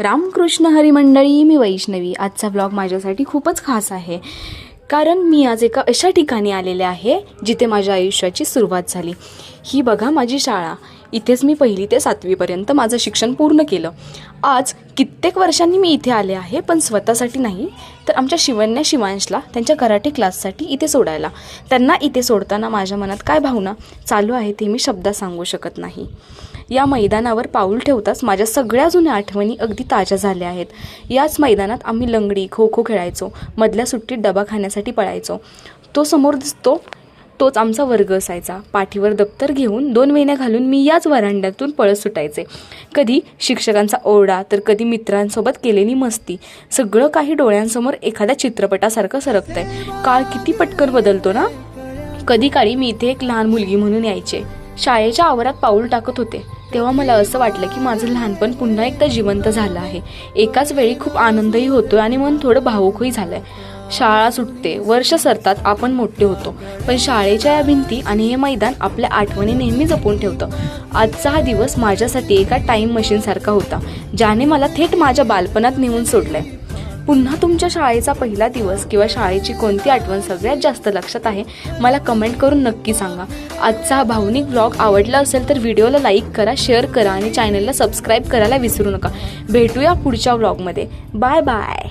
रामकृष्ण हरी मंडळी, मी वैष्णवी. आजचा व्लॉग माझ्यासाठी खूपच खास आहे, कारण मी आज एका अशा ठिकाणी आलेले आहे जिथे माझ्या आयुष्याची सुरुवात झाली. ही बघा माझी शाळा. इथेच मी 1ली ते 7वीपर्यंत माझं शिक्षण पूर्ण केलं. आज कित्येक वर्षांनी मी इथे आले आहे, पण स्वतःसाठी नाही, तर आमच्या शिवांशला त्यांच्या कराटे क्लाससाठी इथे सोडायला. त्यांना इथे सोडताना माझ्या मनात काय भावना चालू आहे ते मी शब्दात सांगू शकत नाही. या मैदानावर पाऊल ठेवताच माझ्या सगळ्या जुन्या आठवणी अगदी ताज्या झाल्या आहेत. याच मैदानात आम्ही लंगडी, खो खो खेळायचो. मधल्या सुट्टीत डबा खाण्यासाठी पळायचो. तो समोर दिसतो तोच आमचा वर्ग असायचा. पाठीवर दप्तर घेऊन 2 वेण्या घालून मी याच वरांड्यातून पळत सुटायचे. कधी शिक्षकांचा ओरडा, तर कधी मित्रांसोबत केलेली मस्ती. सगळं काही डोळ्यांसमोर एखाद्या चित्रपटासारखं सरकतंय. काळ किती पटकन बदलतो ना. कधी काळी मी इथे एक लहान मुलगी म्हणून यायचे. शाळेच्या आवारात पाऊल टाकत होते तेव्हा मला असं वाटलं की माझं लहानपण पुन्हा एकदा जिवंत झालं आहे. एकाच वेळी खूप आनंदही होतोय आणि मन थोडं भावुकही झालंय. शाळा सुटते, वर्ष सरतात, आपण मोठे होतो, पण शाळेच्या या भिंती आणि हे मैदान आपल्या आठवणी नेहमी जपून ठेवतं. आजचा हा दिवस माझ्यासाठी एका टाईम मशीनसारखा होता, ज्याने मला थेट माझ्या बालपणात नेऊन सोडलंय. पुन्हा तुमच्या शाळेचा पहिला दिवस किंवा शाळेची कोणती आठवण सगळ्यात जास्त लक्षात आहे, मला कमेंट करून नक्की सांगा. आजचा हा भावनिक व्लॉग आवडला असेल तर व्हिडिओला लाईक करा, शेअर करा आणि चॅनलला सबस्क्राईब करायला विसरू नका. भेटूया पुढच्या व्लॉगमध्ये. Bye bye.